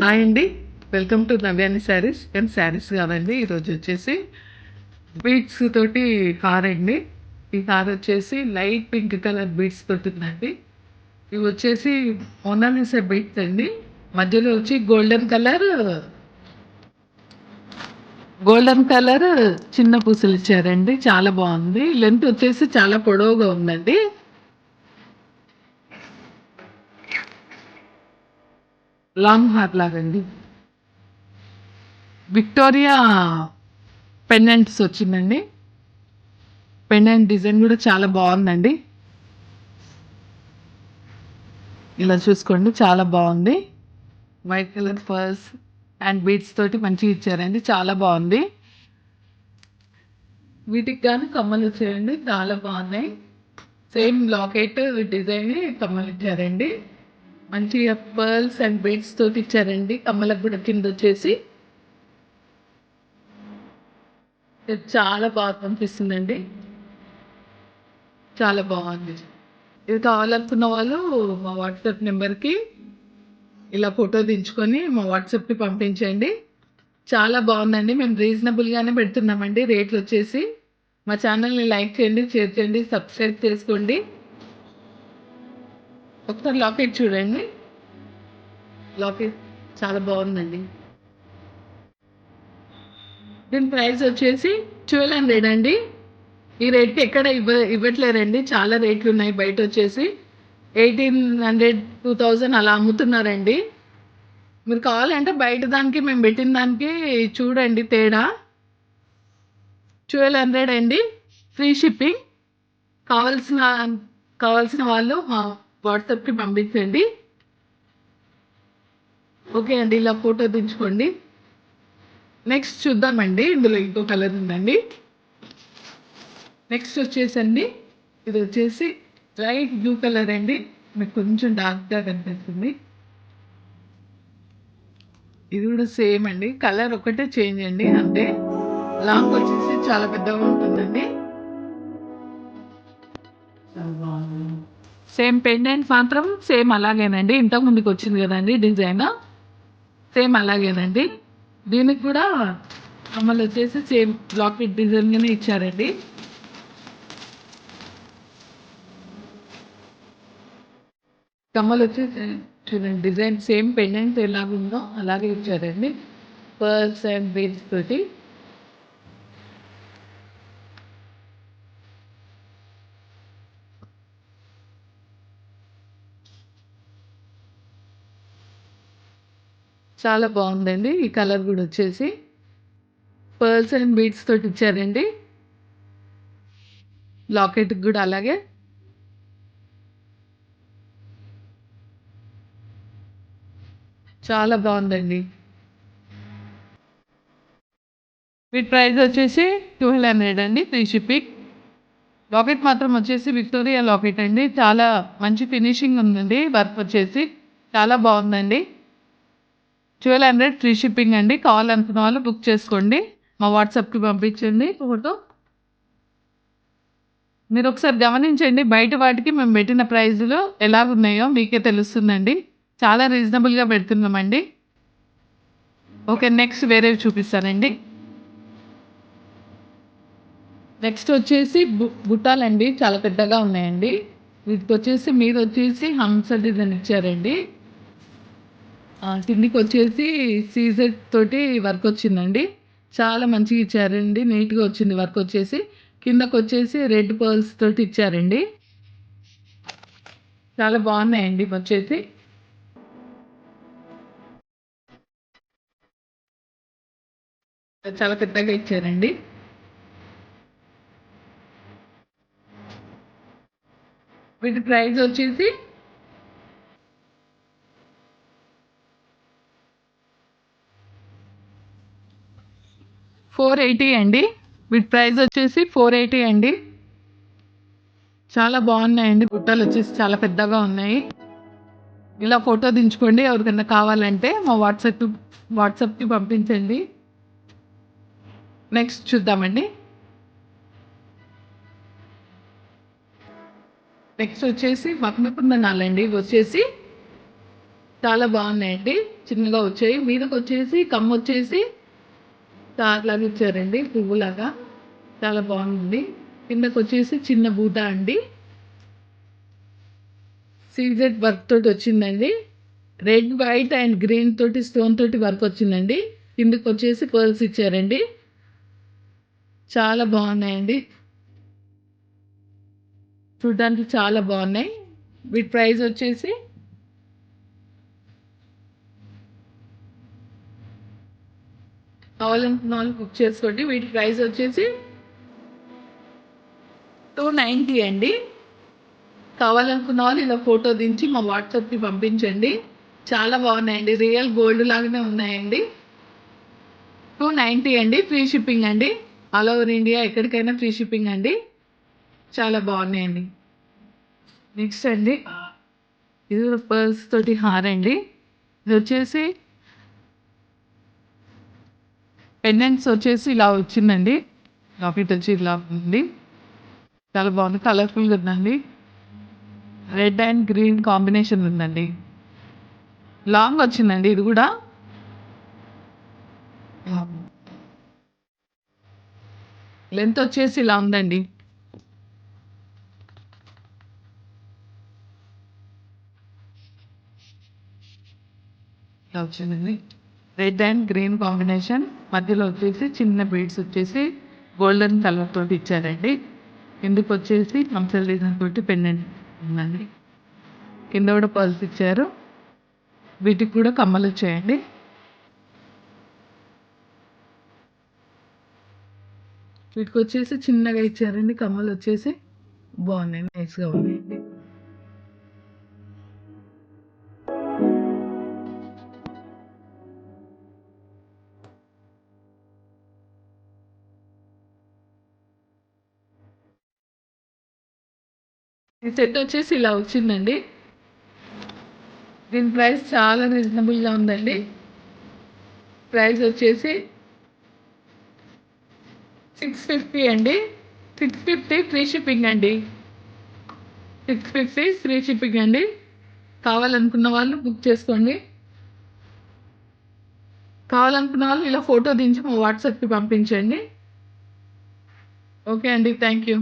Hi అండి. Welcome to Navyani sarees. కానీ శారీస్ కాదండి. ఈరోజు వచ్చేసి బీడ్స్ తోటి కార్ అండి. ఈ కార్ వచ్చేసి లైట్ పింక్ కలర్ బీడ్స్ తోటి ఉందండి. ఇవి వచ్చేసి మొనాలిసా బీడ్స్ అండి. మధ్యలో వచ్చి గోల్డెన్ కలర్ చిన్న పూసలు ఇచ్చారండి. చాలా బాగుంది. లెంత్ వచ్చేసి చాలా పొడవుగా ఉందండి. లాంగ్ హార్ లాగండి. విక్టోరియా పెండెంట్స్ వచ్చిందండి. పెండెంట్ డిజైన్ కూడా చాలా బాగుందండి. ఇలా చూసుకోండి, చాలా బాగుంది. వైట్ కలర్ ఫర్స్ అండ్ బీడ్స్ తోటి మంచిగా ఇచ్చారండి. చాలా బాగుంది. వీటికి కానీ కమ్మలు వచ్చాయండి. చాలా బాగున్నాయి. సేమ్ లాకెట్ డిజైన్ కమ్మలు ఇచ్చారండి. మంచిగా పర్ల్స్ అండ్ బీడ్స్ తోటి ఇచ్చారండి. కమ్మలకు కూడా కింద వచ్చేసి ఇది చాలా బాగా కనిపిస్తుందండి. చాలా బాగుంది. ఇది కావాలనుకున్న వాళ్ళు మా వాట్సాప్ నెంబర్కి ఇలా ఫోటో దించుకొని మా వాట్సాప్కి పంపించండి. చాలా బాగుందండి. మేము రీజనబుల్గానే పెడుతున్నామండి. రేట్లు వచ్చేసి మా ఛానల్ని లైక్ చేయండి, షేర్ చేయండి, సబ్స్క్రైబ్ చేసుకోండి. ఒకసారి లాకెట్ చూడండి. లాకెట్ చాలా బాగుందండి. దీని ప్రైస్ వచ్చేసి 1200 అండి. ఈ రేట్కి ఎక్కడ ఇవ్వట్లేరండి. చాలా రేట్లు ఉన్నాయి. బయట వచ్చేసి 1800, 2000 అలా అమ్ముతున్నారండి. మీరు కావాలంటే బయట దానికి మేము పెట్టిన దానికి చూడండి తేడా. 1200 అండి. Free shipping. కావాల్సిన కావాల్సిన వాళ్ళు మా వాట్సాప్కి పంపించండి. ఓకే అండి. ఇలా ఫోటో దించుకోండి. నెక్స్ట్ చూద్దామండి. ఇందులో ఇంకో కలర్ ఉందండి. నెక్స్ట్ వచ్చేసండి ఇది వచ్చేసి లైట్ బ్లూ కలర్ అండి. మీకు కొంచెం డార్క్గా కనిపిస్తుంది. ఇది కూడా సేమ్ అండి. కలర్ ఒకటే చేంజ్ అండి అంతే. లాంగ్ వచ్చేసి చాలా పెద్దగా ఉంటుందండి. సేమ్ పెండెంట్ మాత్రం సేమ్ అలాగేనండి. ఇంతకు ముందుకు వచ్చింది కదండి డిజైన్. సేమ్ అలాగేనండి. దీనికి కూడా కమ్మలు వచ్చేసి సేమ్ లాకెట్ డిజైన్గానే ఇచ్చారండి. కమ్మలు వచ్చేసి చూడండి, డిజైన్ సేమ్ పెండెంట్ ఎలాగుందో అలాగే ఇచ్చారండి. పర్ల్స్ అండ్ బీడ్స్ తోటి. చాలా బాగుందండి. ఈ కలర్ కూడా వచ్చేసి పర్ల్స్ అండ్ బీడ్స్ తోటి ఇచ్చారండి. లాకెట్కి కూడా అలాగే. చాలా బాగుందండి. వీటి ప్రైస్ వచ్చేసి 1200 అండి. Free shipping. లాకెట్ మాత్రం వచ్చేసి విక్టోరియా లాకెట్ అండి. చాలా మంచి ఫినిషింగ్ ఉందండి. వర్క్ వచ్చేసి చాలా బాగుందండి. 1200 ఫ్రీ షిప్పింగ్ అండి. కావాలనుకున్న వాళ్ళు బుక్ చేసుకోండి. మా వాట్సాప్కి పంపించండి ఫోటో. మీరు ఒకసారి గమనించండి. బయట వాటికి మేము పెట్టిన ప్రైజులు ఎలాగున్నాయో మీకే తెలుస్తుందండి. చాలా రీజనబుల్గా పెడుతున్నామండి. ఓకే, నెక్స్ట్ వేరేవి చూపిస్తానండి. నెక్స్ట్ వచ్చేసి బుట్టాలండి. చాలా పెద్దగా ఉన్నాయండి. వీటికి వచ్చేసి మీద వచ్చేసి హంస డిజైన్ ఇచ్చారండి. కిందికి వచ్చేసి సీజెడ్ తోటి వర్క్ వచ్చిందండి. చాలా మంచిగా ఇచ్చారండి. నీట్గా వచ్చింది వర్క్ వచ్చేసి. కిందకు వచ్చేసి రెడ్ పర్ల్స్ తోటి ఇచ్చారండి. చాలా బాగున్నాయండి వచ్చేసి. చాలా పెద్దగా ఇచ్చారండి. వీటి ప్రైస్ వచ్చేసి 480 అండి. వీటి ప్రైస్ వచ్చేసి 480 అండి. చాలా బాగున్నాయండి. బుట్టలు వచ్చేసి చాలా పెద్దగా ఉన్నాయి. ఇలా ఫోటో దించుకోండి. ఎవరికైనా కావాలంటే మా వాట్సాప్కి పంపించండి. నెక్స్ట్ చూద్దామండి. నెక్స్ట్ వచ్చేసి మగ్నకుందనాలండి. ఇవి వచ్చేసి చాలా బాగున్నాయండి. చిన్నగా వచ్చాయి. మీదకొచ్చేసి కమ్మొచ్చేసి స్టార్‌లాగా ఇచ్చారండి పువ్వులాగా. చాలా బాగుంది. కిందకొచ్చేసి చిన్న బూటా అండి. సీజెడ్ వర్క్ తోటి వచ్చిందండి. రెడ్, వైట్ అండ్ గ్రీన్ తోటి స్టోన్ తోటి వర్క్ వచ్చిందండి. కిందకొచ్చేసి పర్ల్స్ ఇచ్చారండి. చాలా బాగున్నాయండి. చూడ్డానికి చాలా బాగున్నాయి. వీటి ప్రైస్ వచ్చేసి కావాలనుకున్న వాళ్ళు బుక్ చేసుకోండి. వీటి ప్రైస్ వచ్చేసి 290 అండి. కావాలనుకున్న వాళ్ళు ఇలా ఫోటో దించి మా వాట్సాప్‌కి పంపించండి. చాలా బాగున్నాయండి. రియల్ గోల్డ్ లాగానే ఉన్నాయండి. 290 అండి. ఫ్రీ షిప్పింగ్ అండి. ఆల్ ఓవర్ ఇండియా ఎక్కడికైనా ఫ్రీ షిప్పింగ్ అండి. చాలా బాగున్నాయండి. నెక్స్ట్ అండి ఇది కూడా పర్ల్స్ తోటి హారండి. ఇది వచ్చేసి పెండెంట్స్ వచ్చేసి ఇలా వచ్చిందండి. లాకెట్ వచ్చి ఇలా ఉంది. చాలా బాగుంది. కలర్‌ఫుల్‌గా ఉందండి. రెడ్ అండ్ గ్రీన్ కాంబినేషన్ ఉందండి. లాంగ్ వచ్చిందండి ఇది కూడా. లెంత్ వచ్చేసి ఇలా ఉందండి. ఇలా వచ్చిందండి. Red and green combination. మధ్యలో వచ్చేసి చిన్న బీడ్స్ వచ్చేసి గోల్డెన్ కలర్ తోటి ఇచ్చారండి. కిందకొచ్చేసి కంసల్ డిజైన్ తోటి పెండెంట్ ఉందండి. కింద కూడా పర్ల్స్ ఇచ్చారు. వీటికి కూడా కమ్మలు వచ్చాయండి. వీటికొచ్చేసి చిన్నగా ఇచ్చారండి కమ్మలు వచ్చేసి. బాగున్నాయి. నైస్‌గా ఉన్నాయండి. ఈ సెట్ వచ్చేసి ఇలా వచ్చిందండి. దీని ప్రైస్ చాలా రీజనబుల్‌గా ఉందండి. ప్రైస్ వచ్చేసి 650 అండి. 650 ఫ్రీ షిప్పింగ్ అండి. 650 ఫ్రీ షిప్పింగ్ అండి. కావాలనుకున్న వాళ్ళు బుక్ చేసుకోండి. కావాలనుకున్న వాళ్ళు ఇలా ఫోటో దించి మా వాట్సాప్‌కి పంపించండి. ఓకే అండి. Thank you.